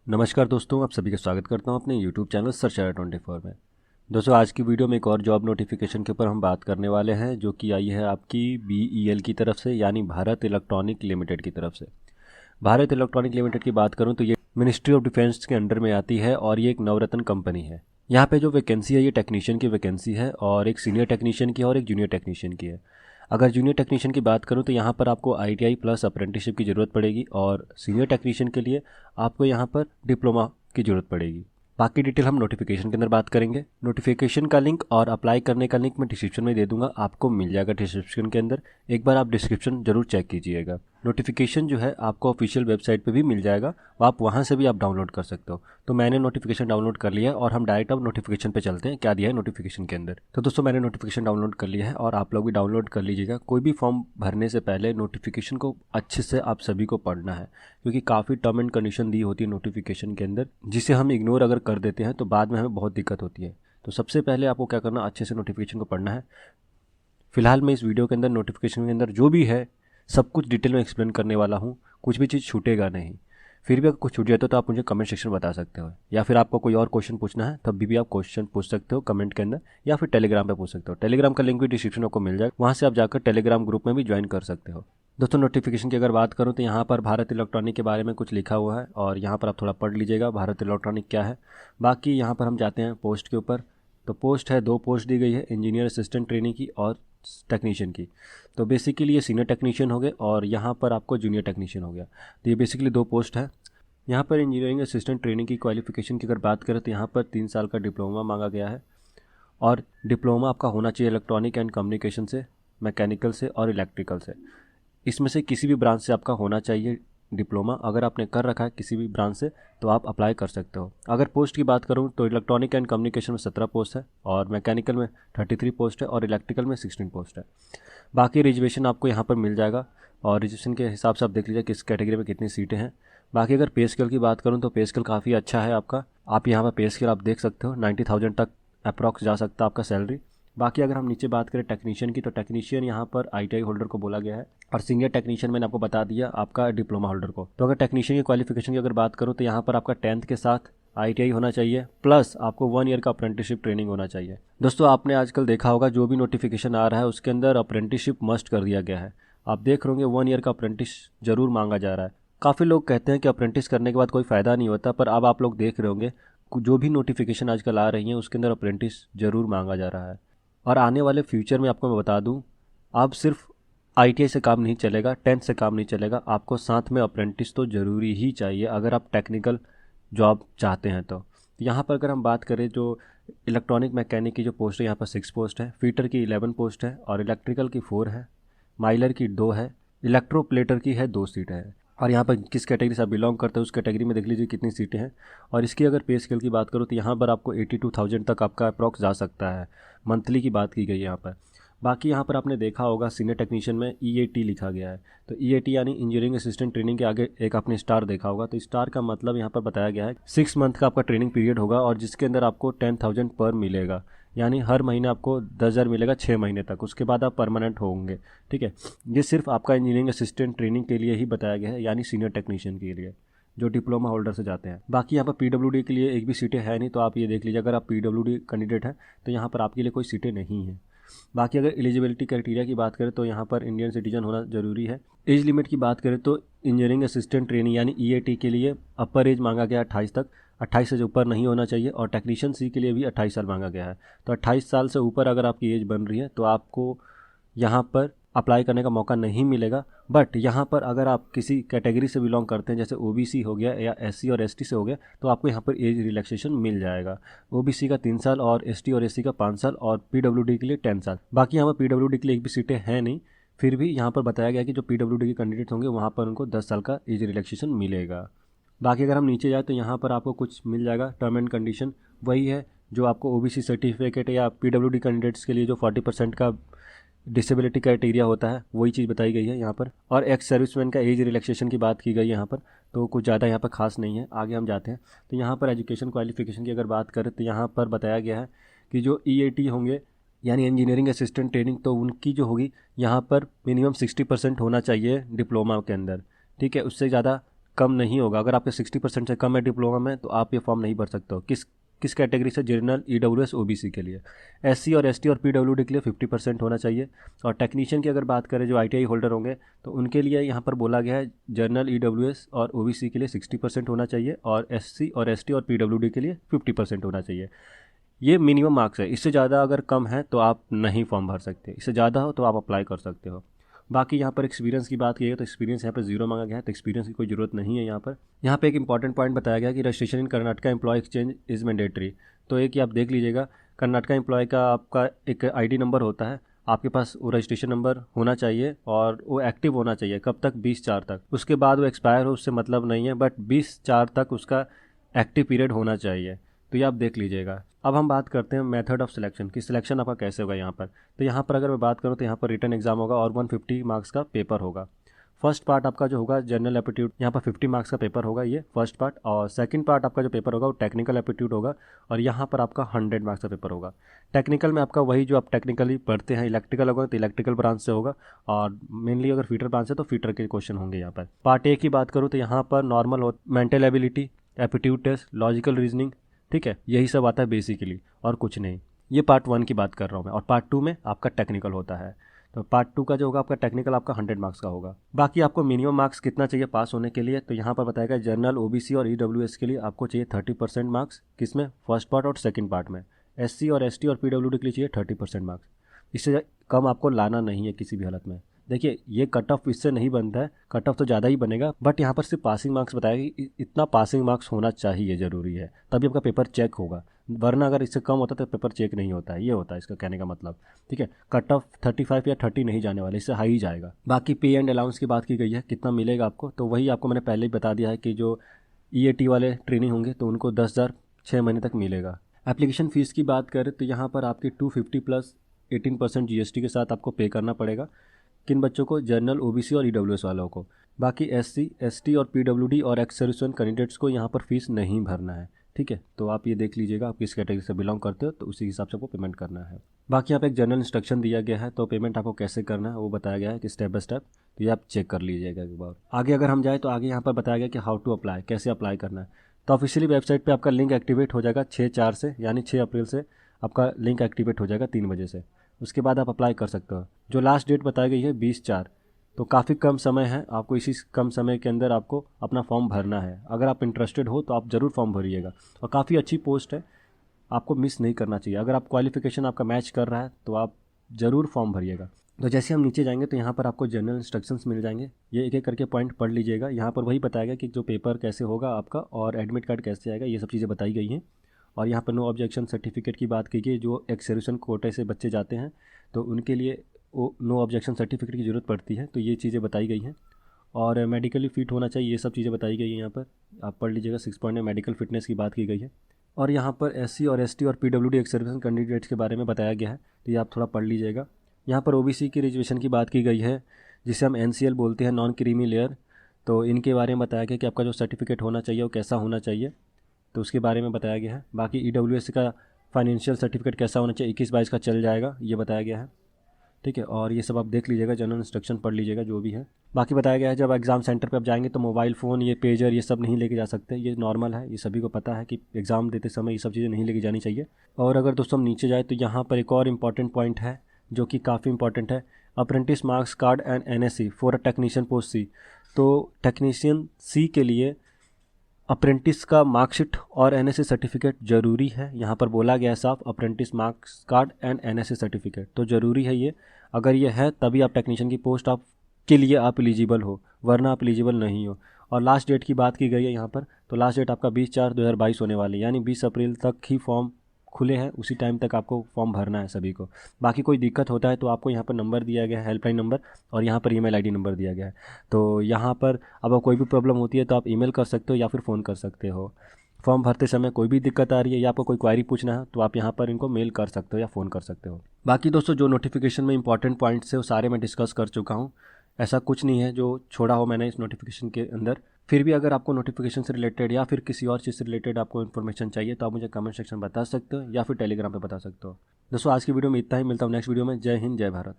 नमस्कार दोस्तों, आप सभी का स्वागत करता हूं अपने YouTube चैनल सर्च 24 में। दोस्तों, आज की वीडियो में एक और जॉब नोटिफिकेशन के ऊपर हम बात करने वाले हैं, जो कि आई है आपकी BEL की तरफ से, यानी भारत इलेक्ट्रॉनिक लिमिटेड की तरफ से। भारत इलेक्ट्रॉनिक लिमिटेड की बात करूं तो ये मिनिस्ट्री ऑफ डिफेंस के अंडर में आती है और ये एक नवरत्न कंपनी है। यहाँ पे जो वैकेंसी है ये टेक्नीशियन की वैकेंसी है, और एक सीनियर टेक्नीशियन की और एक जूनियर टेक्नीशियन की है। अगर जूनियर टेक्नीशियन की बात करूं तो यहाँ पर आपको ITI प्लस अप्रेंटिसशिप की ज़रूरत पड़ेगी, और सीनियर टेक्नीशियन के लिए आपको यहाँ पर डिप्लोमा की ज़रूरत पड़ेगी। बाकी डिटेल हम नोटिफिकेशन के अंदर बात करेंगे। नोटिफिकेशन का लिंक और अप्लाई करने का लिंक मैं डिस्क्रिप्शन में दे दूंगा, आपको मिल जाएगा डिस्क्रिप्शन के अंदर। एक बार आप डिस्क्रिप्शन जरूर चेक कीजिएगा। नोटिफिकेशन जो है आपको ऑफिशियल वेबसाइट पे भी मिल जाएगा, आप वहाँ से भी आप डाउनलोड कर सकते हो। तो मैंने नोटिफिकेशन डाउनलोड कर लिया है और हम डायरेक्ट अब नोटिफिकेशन पे चलते हैं, क्या दिया है नोटिफिकेशन के अंदर। तो दोस्तों, मैंने नोटिफिकेशन डाउनलोड कर लिया है और आप लोग भी डाउनलोड कर लीजिएगा। कोई भी फॉर्म भरने से पहले नोटिफिकेशन को अच्छे से आप सभी को पढ़ना है, क्योंकि काफ़ी टर्म एंड कंडीशन दी होती है नोटिफिकेशन के अंदर, जिसे हम इग्नोर अगर कर देते हैं तो बाद में हमें बहुत दिक्कत होती है। तो सबसे पहले आपको क्या करना, अच्छे से नोटिफिकेशन को पढ़ना है। फिलहाल मैं इस वीडियो के अंदर नोटिफिकेशन के अंदर जो भी है सब कुछ डिटेल में एक्सप्लेन करने वाला हूँ, कुछ भी चीज़ छूटेगा नहीं। फिर भी अगर कुछ छूट जाए तो आप मुझे कमेंट सेक्शन में बता सकते हो, या फिर आपको कोई और क्वेश्चन पूछना है तब भी आप क्वेश्चन पूछ सकते हो कमेंट के अंदर, या फिर टेलीग्राम पे पूछ सकते हो। टेलीग्राम का लिंक भी डिस्क्रिप्शन में आपको मिल जाएगा, वहाँ से आप जाकर टेलीग्राम ग्रुप में भी ज्वाइन कर सकते हो। दोस्तों, नोटिफिकेशन की अगर बात करूँ तो यहाँ पर भारत इलेक्ट्रॉनिक के बारे में कुछ लिखा हुआ है, और यहाँ पर आप थोड़ा पढ़ लीजिएगा भारत इलेक्ट्रॉनिक क्या है। बाकी यहाँ पर हम जाते हैं पोस्ट के ऊपर। तो पोस्ट है, 2 पोस्ट दी गई है, इंजीनियर असिस्टेंट ट्रेनिंग की और टेक्नीशियन की। तो बेसिकली ये सीनियर टेक्नीशियन हो गए और यहाँ पर आपको जूनियर टेक्नीशियन हो गया। तो ये बेसिकली 2 पोस्ट है। यहाँ पर इंजीनियरिंग असिस्टेंट ट्रेनिंग की क्वालिफिकेशन की अगर बात करें तो यहाँ पर 3 साल का डिप्लोमा मांगा गया है, और डिप्लोमा आपका होना चाहिए इलेक्ट्रॉनिक एंड कम्युनिकेशन से, मैकेनिकल से और इलेक्ट्रिकल से। इसमें से किसी भी ब्रांच से आपका होना चाहिए डिप्लोमा। अगर आपने कर रखा है किसी भी ब्रांच से तो आप अप्लाई कर सकते हो। अगर पोस्ट की बात करूं तो इलेक्ट्रॉनिक एंड कम्युनिकेशन में 17 पोस्ट है, और मैकेनिकल में 33 पोस्ट है, और इलेक्ट्रिकल में 16 पोस्ट है। बाकी रिजर्वेशन आपको यहाँ पर मिल जाएगा, और रिजर्वेशन के हिसाब से आप देख लीजिए किस कैटेगरी में कितनी सीटें हैं। बाकी अगर पे स्केल की बात करूँ तो पे स्केल काफ़ी अच्छा है आपका। आप यहाँ पर पे स्केल आप देख सकते हो, 90,000 तक अप्रॉक्स जा सकता है आपका सैलरी। बाकी अगर हम नीचे बात करें टेक्नीशियन की, तो टेक्नीशियन यहाँ पर ITI होल्डर को बोला गया है, और सीनियर टेक्नीशियन मैंने आपको बता दिया आपका डिप्लोमा होल्डर को। तो अगर टेक्नीशियन की क्वालिफिकेशन की अगर बात करूँ तो यहाँ पर आपका 10th के साथ ITI होना चाहिए, प्लस आपको 1 ईयर का अप्रेंटिसशिप ट्रेनिंग होना चाहिए। दोस्तों, आपने आजकल देखा होगा जो भी नोटिफिकेशन आ रहा है उसके अंदर अप्रेंटिसशिप मस्ट कर दिया गया है। आप देख रहे होंगे 1 ईयर का अप्रेंटिस जरूर मांगा जा रहा है। काफ़ी लोग कहते हैं कि अप्रेंटिस करने के बाद कोई फ़ायदा नहीं होता, पर अब आप लोग देख रहे होंगे जो भी नोटिफिकेशन आजकल आ रही हैं उसके अंदर अप्रेंटिस जरूर मांगा जा रहा है। और आने वाले फ्यूचर में आपको मैं बता दूं, आप सिर्फ ITI से काम नहीं चलेगा, 10th से काम नहीं चलेगा, आपको साथ में अप्रेंटिस तो ज़रूरी ही चाहिए अगर आप टेक्निकल जॉब चाहते हैं। तो यहाँ पर अगर हम बात करें जो इलेक्ट्रॉनिक मैकेनिक की जो पोस्ट है यहाँ पर 6 पोस्ट है, फीटर की 11 पोस्ट है, और इलेक्ट्रिकल की 4 है, माइलर की 2 है, इलेक्ट्रोप्लेटर की है 2 सीटें हैं। और यहाँ पर किस कैटेगरी से आप बिलोंग करते हैं उस कैटेगरी में देख लीजिए कितनी सीटें हैं। और इसकी अगर पे स्केल की बात करूँ तो यहाँ पर आपको 82,000 तक आपका अप्रॉक्स जा सकता है, मंथली की बात की गई है यहाँ पर। बाकी यहाँ पर आपने देखा होगा सीनियर टेक्नीशियन में EAT लिखा गया है। तो EAT यानी इंजीनियरिंग असिस्टेंट ट्रेनिंग के आगे एक आपने स्टार देखा होगा, तो स्टार का मतलब यहाँ पर बताया गया है 6 मंथ का आपका ट्रेनिंग पीरियड होगा, और जिसके अंदर आपको 10,000 पर मिलेगा, यानी हर महीने आपको 10,000 मिलेगा 6 महीने तक, उसके बाद आप परमानेंट होंगे। ठीक है, ये सिर्फ आपका इंजीनियरिंग असिस्टेंट ट्रेनिंग के लिए ही बताया गया है, यानी सीनियर टेक्नीशियन के लिए जो डिप्लोमा होल्डर से जाते हैं। बाकी यहाँ पर PWD के लिए एक भी सीटें है नहीं, तो आप ये देख लीजिए अगर आप PWD कैंडिडेट हैं तो यहाँ पर आपके लिए कोई सीटें नहीं हैं। बाकी अगर एलिजिबिलिटी क्राइटेरिया की बात करें तो यहाँ पर इंडियन सिटीजन होना ज़रूरी है। एज लिमिट की बात करें तो इंजीनियरिंग असिस्टेंट ट्रेनिंग यानी EAT के लिए अपर एज मांगा गया 28 तक, 28 से ऊपर नहीं होना चाहिए, और टेक्नीशियन C के लिए भी 28 साल मांगा गया है। तो 28 साल से ऊपर अगर आपकी एज बन रही है तो आपको यहाँ पर अप्लाई करने का मौका नहीं मिलेगा। बट यहाँ पर अगर आप किसी कैटेगरी से बिलोंग करते हैं, जैसे OBC हो गया या SC और ST से हो गया, तो आपको यहाँ पर एज रिलैक्सेशन मिल जाएगा। OBC का 3 साल और ST और SC का 5 साल, और PWD के लिए 10 साल। बाकी यहाँ पर PWD के लिए एक भी सीटें हैं नहीं, फिर भी यहाँ पर बताया गया कि जो PWD के कैंडिडेट होंगे वहाँ पर उनको 10 साल का एज रिलैक्सेशन मिलेगा। बाकी अगर हम नीचे जाए तो यहाँ पर आपको कुछ मिल जाएगा, टर्म एंड कंडीशन वही है जो आपको OBC सर्टिफिकेट या PWD कैंडिडेट्स के लिए जो 40% का डिसेबिलिटी क्राइटेरिया होता है वही चीज़ बताई गई है यहाँ पर। और एक्स सर्विसमैन का एज रिलैक्सेशन की बात की गई है यहाँ पर, तो कुछ ज़्यादा यहाँ पर खास नहीं है। आगे हम जाते हैं तो यहाँ पर एजुकेशन क्वालिफिकेशन की अगर बात करें तो यहाँ पर बताया गया है कि जो EAT होंगे यानी इंजीनियरिंग असिस्टेंट ट्रेनिंग, तो उनकी जो होगी यहाँ पर मिनिमम 60% होना चाहिए डिप्लोमा के अंदर। ठीक है, उससे ज़्यादा कम नहीं होगा, अगर आपके 60% से कम है डिप्लोमा में तो आप ये फॉर्म नहीं भर सकते हो। किस कैटेगरी से? जनरल, ईडब्ल्यूएस, ओबीसी के लिए। एससी और एसटी और पीडब्ल्यूडी के लिए 50% होना चाहिए। और टेक्नीशियन की अगर बात करें जो आईटीआई होल्डर होंगे तो उनके लिए यहाँ पर बोला गया है जनरल, ईडब्ल्यूएस और ओबीसी के लिए 60% होना चाहिए और एससी और एसटी और पीडब्ल्यूडी के लिए 50% होना चाहिए। ये मिनिमम मार्क्स है, इससे ज़्यादा अगर कम है तो आप नहीं फॉर्म भर सकते, इससे ज़्यादा हो तो आप अप्लाई कर सकते हो। बाकी यहाँ पर एक्सपीरियंस की बात की है तो एक्सपीरियंस यहाँ पर जीरो मांगा गया है, तो एक्सपीरियंस की कोई ज़रूरत नहीं है। यहाँ पे एक इंपॉर्टेंट पॉइंट बताया गया कि registration in Karnataka employ exchange is mandatory. तो एक ही आप देख लीजिएगा, कर्नाटका एम्प्लॉय का आपका एक आईडी नंबर होता है, आपके पास वो रजिस्ट्रेशन नंबर होना चाहिए और वो एक्टिव होना चाहिए। कब तक? 20/4 तक। उसके बाद वो एक्सपायर हो उससे मतलब नहीं है, बट 20/4 तक उसका एक्टिव पीरियड होना चाहिए। तो ये आप देख लीजिएगा। अब हम बात करते हैं मेथड ऑफ सिलेक्शन कि सिलेक्शन आपका कैसे होगा यहाँ पर। तो यहाँ पर अगर मैं बात करूँ तो यहाँ पर रिटन एग्जाम होगा और 150 मार्क्स का पेपर होगा। फर्स्ट पार्ट आपका जो होगा जनरल एप्टीट्यूड, यहाँ पर 50 मार्क्स का पेपर होगा, ये फर्स्ट पार्ट। और सेकंड पार्ट आपका जो पेपर होगा वो टेक्निकल एप्टीट्यूड होगा और यहाँ पर आपका 100 मार्क्स का पेपर होगा। टेक्निकल में आपका वही जो आप टेक्निकली पढ़ते हैं, इलेक्ट्रिकल होगा तो इलेक्ट्रिकल ब्रांच से होगा और मेनली अगर फीटर ब्रांच है तो फीटर के क्वेश्चन होंगे यहाँ पर। पार्ट ए की बात करूँ तो यहाँ पर नॉर्मल हो, mental ability, aptitude test, logical reasoning, ठीक है, यही सब आता है बेसिकली और कुछ नहीं। ये पार्ट 1 की बात कर रहा हूँ मैं। और पार्ट 2 में आपका टेक्निकल होता है। तो पार्ट 2 का जो होगा आपका टेक्निकल आपका 100 मार्क्स का होगा। बाकी आपको मिनिमम मार्क्स कितना चाहिए पास होने के लिए, तो यहाँ पर बताएगा जनरल, ओबीसी और ईडब्ल्यूएस के लिए आपको चाहिए 30% मार्क्स। किसमें? फर्स्ट पार्ट और सेकंड पार्ट में। एससी और एसटी और पीडब्ल्यूडी के लिए चाहिए 30% मार्क्स। इससे कम आपको लाना नहीं है किसी भी हालत में। देखिए ये कट ऑफ इससे नहीं बनता है, कट ऑफ तो ज़्यादा ही बनेगा, बट यहाँ पर सिर्फ पासिंग मार्क्स बताया कि इतना पासिंग मार्क्स होना चाहिए, ज़रूरी है, तभी आपका पेपर चेक होगा। वरना अगर इससे कम होता तो पेपर चेक नहीं होता है, ये होता है इसका कहने का मतलब। ठीक है, कट ऑफ 35 या 30 नहीं जाने वाले, इससे हाई ही जाएगा। बाकी पे एंड अलाउंस की बात की गई है, कितना मिलेगा आपको, तो वही आपको मैंने पहले ही बता दिया है कि जो ईएटी वाले ट्रेनिंग होंगे तो उनको 10,000 6 महीने तक मिलेगा। एप्लीकेशन फ़ीस की बात करें तो यहाँ पर आपकी 250 प्लस 18% जीएसटी के साथ आपको पे करना पड़ेगा। किन बच्चों को? जनरल, ओबीसी और ईडब्ल्यूएस वालों को। बाकी एससी, एसटी और पीडब्ल्यूडी और एक्स सर्विसमैन कैंडिडेट्स को यहाँ पर फीस नहीं भरना है। ठीक है, तो आप ये देख लीजिएगा आप किस कैटेगरी से बिलोंग करते हो तो उसी हिसाब से आपको पेमेंट करना है। बाकी यहाँ पे एक जनरल इंस्ट्रक्शन दिया गया है, तो पेमेंट आपको कैसे करना है वो बताया गया है कि स्टेप बाय स्टेप, तो ये आप चेक कर लीजिएगा एक बार। आगे अगर हम जाए तो आगे यहाँ पर बताया गया कि हाउ टू अप्लाई, कैसे अप्लाई करना है। तो ऑफिशियली वेबसाइट पर आपका लिंक एक्टिवेट हो जाएगा 6/4 से, यानी 6 अप्रैल से आपका लिंक एक्टिवेट हो जाएगा 3 बजे से। उसके बाद आप अप्लाई कर सकते हो। जो लास्ट डेट बताई गई है 20/4, तो काफ़ी कम समय है, आपको इसी कम समय के अंदर आपको अपना फॉर्म भरना है। अगर आप इंटरेस्टेड हो तो आप ज़रूर फॉर्म भरिएगा और काफ़ी अच्छी पोस्ट है, आपको मिस नहीं करना चाहिए। अगर आप क्वालिफिकेशन आपका मैच कर रहा है तो आप ज़रूर फॉर्म भरिएगा। तो जैसे हम नीचे जाएंगे तो यहाँ पर आपको जनरल इंस्ट्रक्शंस मिल जाएंगे, ये एक एक करके पॉइंट पढ़ लीजिएगा। यहाँ पर वही बताएगा कि जो पेपर कैसे होगा आपका और एडमिट कार्ड कैसे आएगा, ये सब चीज़ें बताई गई हैं। और यहाँ पर नो ऑब्जेक्शन सर्टिफिकेट की बात की गई, जो एक्स सर्विसमैन कोटे से बच्चे जाते हैं तो उनके लिए वो नो ऑब्जेक्शन सर्टिफिकेट की ज़रूरत पड़ती है, तो ये चीज़ें बताई गई हैं। और मेडिकली फिट होना चाहिए, ये सब चीज़ें बताई गई हैं। यहाँ पर आप पढ़ लीजिएगा, 6 पॉइंट में मेडिकल फिटनेस की बात की गई है। और यहाँ पर एससी और एसटी और पीडब्ल्यूडी एक्स सर्विसमैन कैंडिडेट्स के बारे में बताया गया है, तो ये आप थोड़ा पढ़ लीजिएगा। यहाँ पर ओबीसी की रिजर्वेशन की बात की गई है, जिसे हम एनसीएल बोलते हैं, नॉन क्रीमी लेयर। तो इनके बारे में बताया गया कि आपका जो सर्टिफिकेट होना चाहिए वो कैसा होना चाहिए, तो उसके बारे में बताया गया है। बाकी ईडब्ल्यूएस का फाइनेंशियल सर्टिफिकेट कैसा होना चाहिए, 21-22 का चल जाएगा, ये बताया गया है। ठीक है, और ये सब आप देख लीजिएगा, जनरल इंस्ट्रक्शन पढ़ लीजिएगा जो भी है। बाकी बताया गया है जब एग्ज़ाम सेंटर पे आप जाएंगे तो मोबाइल फ़ोन, ये पेजर, ये सब नहीं लेके जा सकते, ये नॉर्मल है, ये सभी को पता है कि एग्ज़ाम देते समय ये सब चीज़ें नहीं लेके जानी चाहिए। और अगर दोस्तों हम नीचे जाए तो यहाँ पर एक और इम्पॉर्टेंट पॉइंट है जो कि काफ़ी इंपॉर्टेंट है, apprentice marks card and NSC for a technician post C. तो टेक्नीशियन सी के लिए अप्रेंटिस का मार्कशीट और एनएससी सर्टिफिकेट ज़रूरी है। यहाँ पर बोला गया है साफ, apprentice marks card and NSC certificate तो ज़रूरी है ये। अगर ये है तभी आप टेक्नीशियन की पोस्ट आप के लिए आप एलिजिबल हो, वरना आप एलिजिबल नहीं हो। और लास्ट डेट की बात की गई है यहाँ पर, तो लास्ट डेट आपका 20/4/2022 होने वाली है, यानी 20 अप्रैल तक ही फॉर्म खुले हैं, उसी टाइम तक आपको फॉर्म भरना है सभी को। बाकी कोई दिक्कत होता है तो आपको यहाँ पर नंबर दिया गया है, हेल्पलाइन नंबर, और यहाँ पर ईमेल आईडी नंबर दिया गया है। तो यहाँ पर अब कोई भी प्रॉब्लम होती है तो आप ईमेल कर सकते हो या फिर फ़ोन कर सकते हो। फॉर्म भरते समय कोई भी दिक्कत आ रही है या आपको कोई क्वारी पूछना है तो आप यहाँ पर इनको मेल कर सकते हो या फ़ोन कर सकते हो। बाकी दोस्तों जो नोटिफिकेशन में इंपॉर्टेंट पॉइंट्स है वो सारे मैं डिस्कस कर चुका हूँ, ऐसा कुछ नहीं है जो छोड़ा हो मैंने इस नोटिफिकेशन के अंदर। फिर भी अगर आपको नोटिफिकेशन से रिलेटेड या फिर किसी और चीज़ से रिलेटेड आपको इन्फॉर्मेशन चाहिए तो आप मुझे कमेंट सेक्शन बता सकते हो या फिर टेलीग्राम पे बता सकते हो। दोस्तों आज की वीडियो में इतना ही, मिलता हूँ नेक्स्ट वीडियो में। जय हिंद, जय भारत।